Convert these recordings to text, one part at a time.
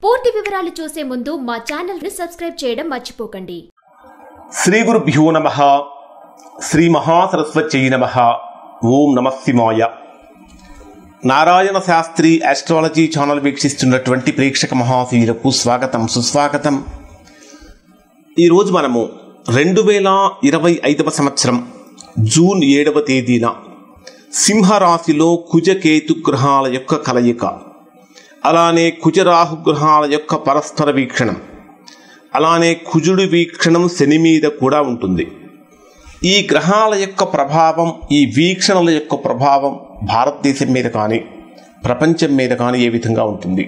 పూర్తి వివరాలు చూసే ముందు మా ఛానల్ ని సబ్స్క్రైబ్ చేయడం మర్చిపోకండి. శ్రీ గురుభ్యో నమః. శ్రీ మహాసరస్వత్యై నమః. ఓం నమః శివాయ. నారాయణ శాస్త్రి ఆస్ట్రాలజీ ఛానల్ వీక్షిస్తున్నటువంటి ప్రేక్షక మహాశీలకు స్వాగతం, సుస్వాగతం. ఈరోజు మనము 2025 సంవత్సరం జూన్ 7వ తేదీన సింహరాశిలో కుజకేతు గ్రహాల యొక్క కలయిక, అలానే కుజరాహు గ్రహాల యొక్క పరస్పర వీక్షణం, అలానే కుజుడి వీక్షణం శని మీద కూడా ఉంటుంది. ఈ గ్రహాల యొక్క ప్రభావం, ఈ వీక్షణల యొక్క ప్రభావం భారతదేశం మీద కానీ ప్రపంచం మీద కానీ ఏ విధంగా ఉంటుంది,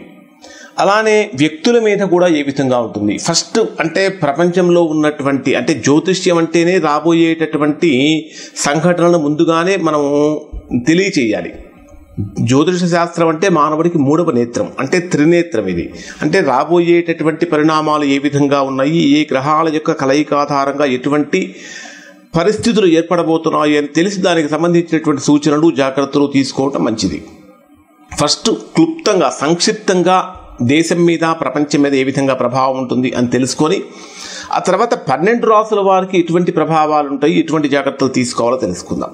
అలానే వ్యక్తుల మీద కూడా ఏ విధంగా ఉంటుంది. ఫస్ట్ అంటే ప్రపంచంలో ఉన్నటువంటి అంటే జ్యోతిష్యం అంటేనే రాబోయేటటువంటి సంఘటనలను ముందుగానే మనం తెలియచేయాలి. జ్యోతిష శాస్త్రం అంటే మానవుడికి మూడవ నేత్రం, అంటే త్రినేత్రం. ఇది అంటే రాబోయేటటువంటి పరిణామాలు ఏ విధంగా ఉన్నాయి, ఏ గ్రహాల యొక్క కలయిక ఆధారంగా ఎటువంటి పరిస్థితులు ఏర్పడబోతున్నాయి అని తెలిసి దానికి సంబంధించినటువంటి సూచనలు, జాగ్రత్తలు తీసుకోవటం మంచిది. ఫస్ట్ క్లుప్తంగా సంక్షిప్తంగా దేశం మీద ప్రపంచం మీద ఏ విధంగా ప్రభావం ఉంటుంది అని తెలుసుకొని ఆ తర్వాత 12 రాసుల వారికి ఎటువంటి ప్రభావాలు ఉంటాయి, ఎటువంటి జాగ్రత్తలు తీసుకోవాలో తెలుసుకుందాం.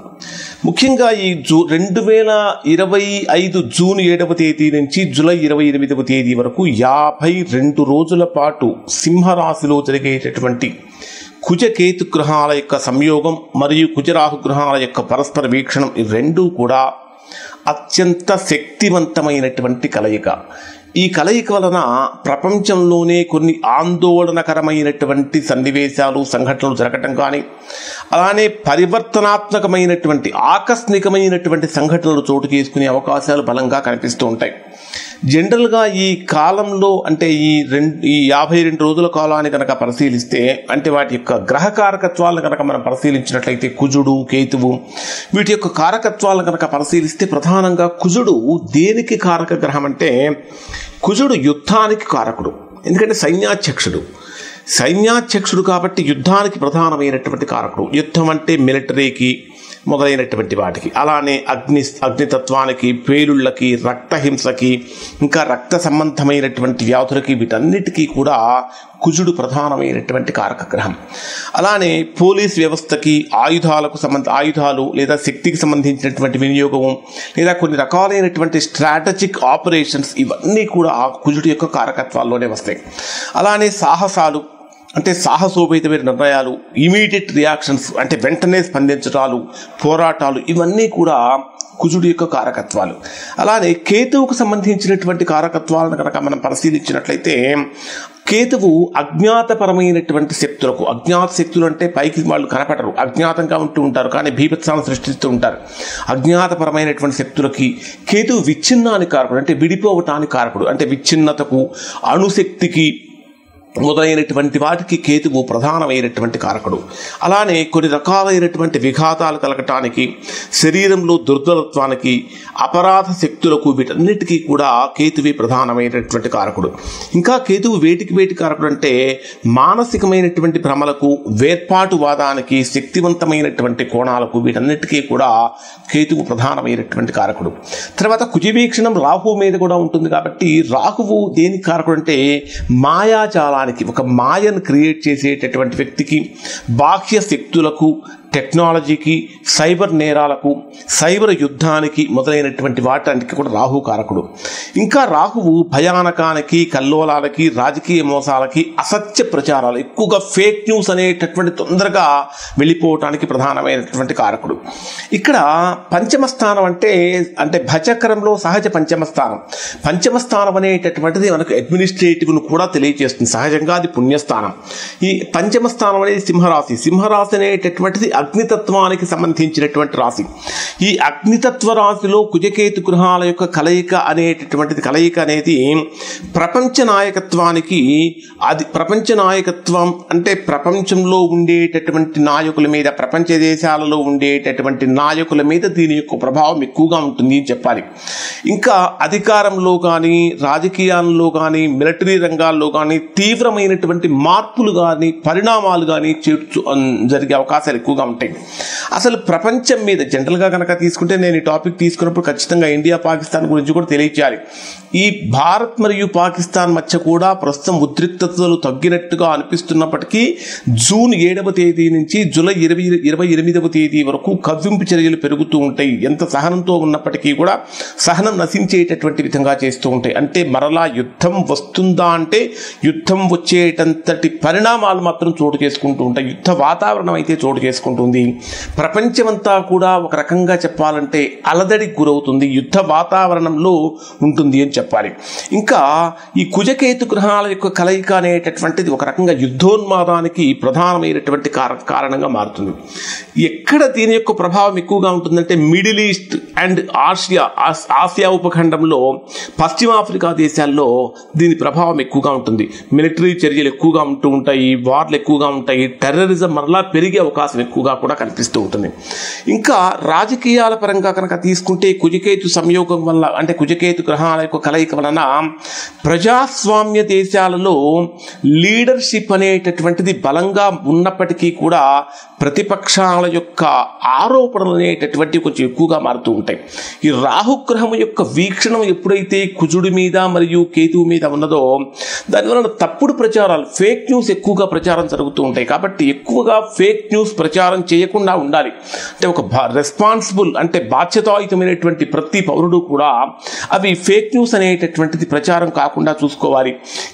ముఖ్యంగా ఈ 2025 జూన్ 7వ తేదీ నుంచి జూలై 28వ తేదీ వరకు 52 రోజుల పాటు సింహరాశిలో జరిగేటటువంటి కుజకేతు గ్రహాల యొక్క సంయోగం మరియు కుజరాహు గ్రహాల యొక్క పరస్పర వీక్షణం, ఈ రెండూ కూడా అత్యంత శక్తివంతమైనటువంటి కలయిక. ఈ కలయిక వలన ప్రపంచంలోనే కొన్ని ఆందోళనకరమైనటువంటి సన్నివేశాలు, సంఘటనలు జరగటం కానీ, అలానే పరివర్తనాత్మకమైనటువంటి ఆకస్మికమైనటువంటి సంఘటనలు చోటు చేసుకునే అవకాశాలు బలంగా కనిపిస్తూ ఉంటాయి. జనరల్గా ఈ కాలంలో అంటే ఈ 52 రోజుల కాలాన్ని కనుక పరిశీలిస్తే, అంటే వాటి యొక్క గ్రహ కారకత్వాలను కనుక మనం పరిశీలించినట్లయితే కుజుడు, కేతువు వీటి యొక్క కారకత్వాలను కనుక పరిశీలిస్తే ప్రధానంగా కుజుడు దేనికి కారక గ్రహం అంటే కుజుడు యుద్ధానికి కారకుడు. ఎందుకంటే సైన్యాధ్యక్షుడు కాబట్టి యుద్ధానికి ప్రధానమైనటువంటి కారకుడు. యుద్ధం అంటే మిలిటరీకి మొదలైనటువంటి వాటికి, అలానే అగ్నితత్వానికి, పేలుళ్ళకి, రక్తహింసకి, ఇంకా రక్త సంబంధమైనటువంటి వ్యాధులకి, వీటన్నిటికీ కూడా కుజుడు ప్రధానమైనటువంటి కారక గ్రహం. అలానే పోలీస్ వ్యవస్థకి, ఆయుధాలు లేదా శక్తికి సంబంధించినటువంటి వినియోగం లేదా కొన్ని రకాలైనటువంటి స్ట్రాటజిక్ ఆపరేషన్స్, ఇవన్నీ కూడా ఆ కుజుడు యొక్క కారకత్వాల్లోనే వస్తాయి. అలానే సాహసాలు అంటే సాహసోపేతమైన నిర్ణయాలు, ఇమీడియట్ రియాక్షన్స్ అంటే వెంటనే స్పందించడాలు, పోరాటాలు, ఇవన్నీ కూడా కుజుడు యొక్క కారకత్వాలు. అలానే కేతువుకు సంబంధించినటువంటి కారకత్వాలను కనుక మనం పరిశీలించినట్లయితే కేతువు అజ్ఞాతపరమైనటువంటి శక్తులకు, అజ్ఞాత శక్తులు అంటే పైకి వాళ్ళు కనపడరు, అజ్ఞాతంగా ఉంటూ ఉంటారు కానీ భీభత్సాలను సృష్టిస్తూ ఉంటారు. అజ్ఞాతపరమైనటువంటి శక్తులకి కేతువు విచ్ఛిన్నానికి కారకుడు, అంటే విడిపోవటానికి కారకుడు, అంటే విచ్ఛిన్నతకు, అణుశక్తికి మొదలైనటువంటి వాటికి కేతువు ప్రధానమైనటువంటి కారకుడు. అలానే కొన్ని రకాలైనటువంటి విఘాతాలు కలగటానికి, శరీరంలో దుర్బలత్వానికి, అపరాధ శక్తులకు, వీటన్నిటికీ కూడా కేతువే ప్రధానమైనటువంటి కారకుడు. ఇంకా కేతువు వేటికి కారకుడు అంటే మానసికమైనటువంటి భ్రమలకు, వేర్పాటువాదానికి, శక్తివంతమైనటువంటి కోణాలకు, వీటన్నిటికీ కూడా కేతువు ప్రధానమైనటువంటి కారకుడు. తర్వాత కుజవీక్షణం రాహువు మీద కూడా ఉంటుంది కాబట్టి రాహువు దేనికి కారకుడు అంటే మాయాజాలానికి, ఒక మాయను క్రియేట్ చేసేటటువంటి వ్యక్తికి, బాహ్య శక్తులకు, టెక్నాలజీకి, సైబర్ నేరాలకు, సైబర్ యుద్ధానికి మొదలైనటువంటి వాటానికి కూడా రాహు కారకుడు. ఇంకా రాహువు భయానకానికి, కల్లోలాలకి, రాజకీయ మోసాలకి, అసత్య ప్రచారాలు, ఎక్కువగా ఫేక్ న్యూస్ అనేటటువంటి తొందరగా వెళ్ళిపోవటానికి ప్రధానమైనటువంటి కారకుడు. ఇక్కడ పంచమ స్థానం అంటే భచక్రంలో సహజ పంచమ స్థానం అనేటటువంటిది మనకు అడ్మినిస్ట్రేటివ్ను కూడా తెలియజేస్తుంది. సహజంగా అది పుణ్యస్థానం. ఈ పంచమ స్థానం అనేది సింహరాశి అనేటటువంటిది అగ్నితత్వానికి సంబంధించినటువంటి రాశి. ఈ అగ్నితత్వ రాశిలో కుజకేతు గ్రహాల యొక్క కలయిక అనేది ప్రపంచ నాయకత్వం అంటే ప్రపంచంలో ఉండేటటువంటి నాయకుల మీద, ప్రపంచ దేశాలలో ఉండేటటువంటి నాయకుల మీద దీని యొక్క ప్రభావం ఎక్కువగా ఉంటుంది అని చెప్పాలి. ఇంకా అధికారంలో కానీ, రాజకీయాల్లో కానీ, మిలిటరీ రంగాల్లో కానీ తీవ్రమైనటువంటి మార్పులు కానీ, పరిణామాలు కానీ జరిగే అవకాశాలు ఎక్కువగా ఉంటాయి. ఉంటాయి. అసలు ప్రపంచం మీద జనరల్గా కనుక తీసుకుంటే నేను ఈ టాపిక్ తీసుకున్నప్పుడు ఖచ్చితంగా ఇండియా పాకిస్తాన్ గురించి కూడా తెలియచేయాలి. ఈ భారత్ మరియు పాకిస్తాన్ మధ్య కూడా ప్రస్తుతం ఉద్రిక్తతలు తగ్గినట్టుగా అనిపిస్తున్నప్పటికీ జూన్ 7వ తేదీ నుంచి జూలై 28వ తేదీ వరకు కవ్వింపు చర్యలు పెరుగుతూ ఉంటాయి. ఎంత సహనంతో ఉన్నప్పటికీ కూడా సహనం నశించేటటువంటి విధంగా చేస్తూ ఉంటాయి. అంటే మరలా యుద్ధం వస్తుందా అంటే యుద్ధం వచ్చేటంతటి పరిణామాలు మాత్రం చోటు చేసుకుంటూ ఉంటాయి. యుద్ధ వాతావరణం అయితే చోటు చేసుకుంటుంది. ప్రపంచమంతా కూడా ఒక రకంగా చెప్పాలంటే అలదడికి గురవుతుంది, యుద్ధ వాతావరణంలో ఉంటుంది అని చెప్పాలి. ఇంకా ఈ కుజకేతు గ్రహాల యొక్క కలయిక అనేటటువంటిది ఒక రకంగా యుద్ధోన్మాదానికి ప్రధానమైనటువంటి కారణంగా మారుతుంది. ఎక్కడ దీని యొక్క ప్రభావం ఎక్కువగా ఉంటుందంటే మిడిల్ ఈస్ట్ అండ్ ఆసియా ఉపఖండంలో పశ్చిమ ఆఫ్రికా దేశాల్లో దీని ప్రభావం ఎక్కువగా ఉంటుంది. మిలిటరీ చర్యలు ఎక్కువగా ఉంటూ ఉంటాయి, వార్లు ఎక్కువగా ఉంటాయి, టెర్రరిజం మరలా పెరిగే అవకాశం ఎక్కువగా కూడా కనిపిస్తూ ఉంటుంది. ఇంకా రాజకీయాల పరంగా కనుక తీసుకుంటే కుజకేతు సంయోగం వల్ల అంటే కుజకేతు గ్రహాల యొక్క కలయిక వలన ప్రజాస్వామ్య దేశాలలో లీడర్షిప్ అనేటటువంటిది బలంగా ఉన్నప్పటికీ కూడా ప్రతిపక్షాల యొక్క ఆరోపణలు అనేటటువంటివి కొంచెం ఎక్కువగా మారుతూ ఉంటాయి. ఈ రాహుగ్రహం యొక్క వీక్షణం ఎప్పుడైతే కుజుడి మీద మరియు కేతువు మీద ఉన్నదో దానివల్ల తప్పుడు ప్రచారాలు ఫేక్ న్యూస్ ఎక్కువగా ప్రచారం జరుగుతూ ఉంటాయి. కాబట్టి ఎక్కువగా ఫేక్ న్యూస్ ప్రచారం చేయకుండా ఉండాలి. అంటే ఒక రెస్పాన్సిబుల్ అంటే బాధ్యతాయుతమైనటువంటి ప్రతి పౌరుడు కూడా అవి ఫేక్ న్యూస్ అనేటటువంటిది ప్రచారం కాకుండా చూసుకోవాలి.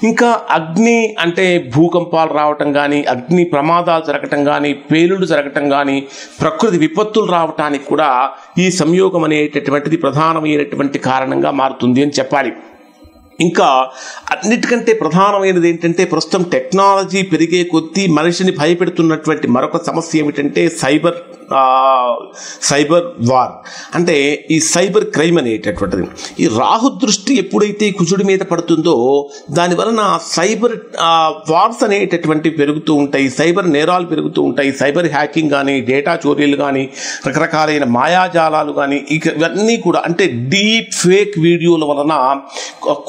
ఇంకా అగ్ని అంటే భూకంపాలు రావటం కానీ, అగ్ని ప్రమాదాలు జరగటం కానీ, పేలుడు జరగటం కానీ, ప్రకృతి విపత్తులు రావటానికి కూడా ఈ సంయోగం అనేటటువంటిది ప్రధానమైనటువంటి కారణంగా మారుతుంది అని చెప్పాలి. ఇంకా అన్నిటికంటే ప్రధానమైనది ఏంటంటే ప్రస్తుతం టెక్నాలజీ పెరిగే కొద్దీ మనిషిని భయపెడుతున్నటువంటి మరొక సమస్య ఏమిటంటే సైబర్ వార్ అంటే ఈ సైబర్ క్రైమ్ అనేటటువంటిది. ఈ రాహు దృష్టి ఎప్పుడైతే కుజుడి మీద పడుతుందో దానివలన సైబర్ వార్స్ అనేటటువంటివి పెరుగుతూ ఉంటాయి, సైబర్ నేరాలు పెరుగుతూ ఉంటాయి, సైబర్ హ్యాకింగ్ కానీ, డేటా చోరీలు కానీ, రకరకాలైన మాయాజాలాలు కానీ, ఇవన్నీ కూడా అంటే డీప్ ఫేక్ వీడియోల వలన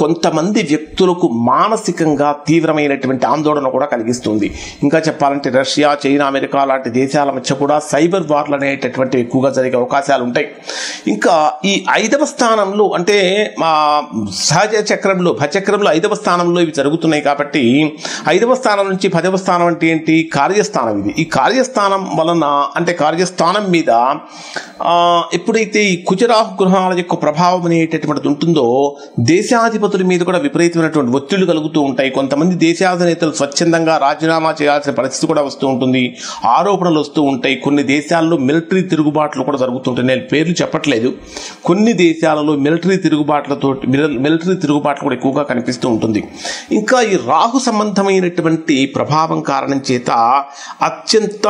కొంతమంది వ్యక్తులకు మానసికంగా తీవ్రమైనటువంటి ఆందోళన కూడా కలిగిస్తుంది. ఇంకా చెప్పాలంటే రష్యా, చైనా, అమెరికా లాంటి దేశాల మధ్య కూడా సైబర్ వార్లు అనేటటువంటి ఎక్కువగా జరిగే అవకాశాలు ఉంటాయి. ఇంకా ఈ 5వ స్థానంలో అంటే సహజ చక్రంలో భచక్రంలో 5వ స్థానంలో ఇవి జరుగుతున్నాయి. కాబట్టి 5వ స్థానం నుంచి 10వ స్థానం అంటే ఏంటి? కార్యస్థానం. ఇది ఈ కార్యస్థానం వలన అంటే కార్యస్థానం మీద ఎప్పుడైతే ఈ కుజరాహు గ్రహాల యొక్క ప్రభావం అనేటటువంటిది ఉంటుందో దేశాధిపతుల మీద కూడా విపరీతమైనటువంటి ఒత్తిళ్లు కలుగుతూ ఉంటాయి. కొంతమంది దేశాధినేతలు స్వచ్ఛందంగా రాజీనామా చేయాల్సిన పరిస్థితి కూడా వస్తూ ఉంటుంది, ఆరోపణలు వస్తూ ఉంటాయి. కొన్ని దేశాల్లో మిలిటరీ తిరుగుబాట్లు కూడా జరుగుతుంటాయి. నేను పేర్లు చెప్పట్లేదు. కొన్ని దేశాలలో మిలిటరీ తిరుగుబాట్లు కూడా ఎక్కువగా కనిపిస్తూ ఉంటుంది. ఇంకా ఈ రాహు సంబంధమైనటువంటి ప్రభావం కారణం చేత అత్యంత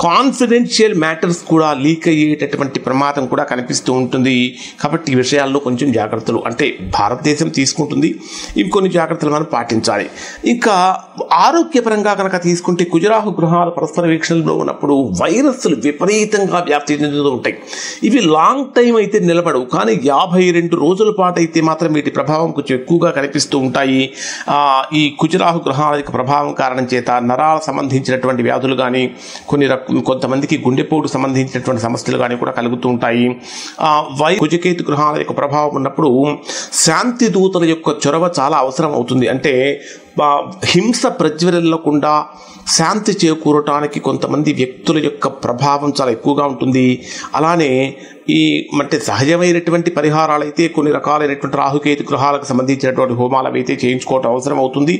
కాన్ఫిడెన్షియల్ మ్యాటర్స్ కూడా లీక్ అయ్యేటటువంటి ప్రమాదం కూడా కనిపిస్తూ ఉంటుంది. కాబట్టి ఈ విషయాల్లో కొంచెం జాగ్రత్తలు అంటే భారతదేశం తీసుకుంటుంది, ఇవి కొన్ని జాగ్రత్తలు మనం పాటించాలి. ఇంకా ఆరోగ్యపరంగా కనుక తీసుకుంటే కుజరాహు గ్రహాలు పరస్పర వీక్షణలో ఉన్నప్పుడు వైరస్లు విపరీతంగా వ్యాప్తి చెందుతూ ఉంటాయి. ఇవి లాంగ్ టైం అయితే నిలబడవు, కానీ 52 రోజుల పాటు అయితే మాత్రం వీటి ప్రభావం కొంచెం ఎక్కువగా కనిపిస్తూ ఉంటాయి. ఈ కుజరాహు గ్రహాల యొక్క ప్రభావం కారణం చేత నరాలకు సంబంధించినటువంటి వ్యాధులు కానీ, కొంతమందికి గుండెపోటు సంబంధించినటువంటి సమస్యలు కానీ కూడా కలుగుతూ ఉంటాయి. కుజకేతు గ్రహాల యొక్క ప్రభావం ఉన్నప్పుడు శాంతి దూతల యొక్క చొరవ చాలా అవసరం అవుతుంది. అంటే హింస ప్రజ్వరిల్లకుండా శాంతి చేకూరటానికి కొంతమంది వ్యక్తుల యొక్క ప్రభావం చాలా ఎక్కువగా ఉంటుంది. అలానే అంటే సహజమైనటువంటి పరిహారాలు అయితే కొన్ని రకాలైనటువంటి రాహుకేతు గ్రహాలకు సంబంధించినటువంటి హోమాలు అయితే చేయించుకోవటం అవసరం అవుతుంది.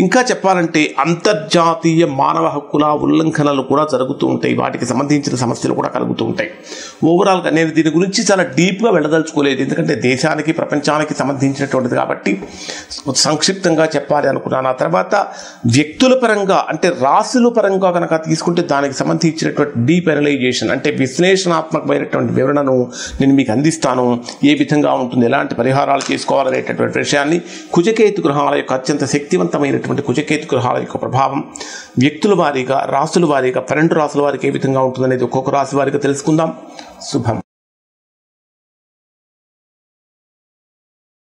ఇంకా చెప్పాలంటే అంతర్జాతీయ మానవ హక్కుల ఉల్లంఘనలు కూడా జరుగుతూ ఉంటాయి, వాటికి సంబంధించిన సమస్యలు కూడా కలుగుతూ ఉంటాయి. ఓవరాల్గా నేను దీని గురించి చాలా డీప్గా వెళ్ళదలుచుకోలేదు, ఎందుకంటే దేశానికి ప్రపంచానికి సంబంధించినటువంటిది కాబట్టి సంక్షిప్తంగా చెప్పాలి అనుకున్నాను. ఆ తర్వాత వ్యక్తుల పరంగా అంటే రాశుల పరంగా కనుక తీసుకుంటే దానికి సంబంధించినటువంటి డీప్ అనలైజేషన్ అంటే విశ్లేషణాత్మకమైనటువంటి వివరణను నేను మీకు అందిస్తాను. ఏ విధంగా ఉంటుంది, ఎలాంటి పరిహారాలు చేసుకోవాలనేటటువంటి విషయాన్ని, కుజకేతు గ్రహాల యొక్క అత్యంత శక్తివంతమైనటువంటి కుజకేతు గ్రహాల యొక్క ప్రభావం వ్యక్తుల వారీగా, రాశుల వారీగా, 12 రాశుల వారికి ఏ విధంగా ఉంటుందనేది ఒక్కొక్క రాశి వారీగా తెలుసుకుందాం. శుభం.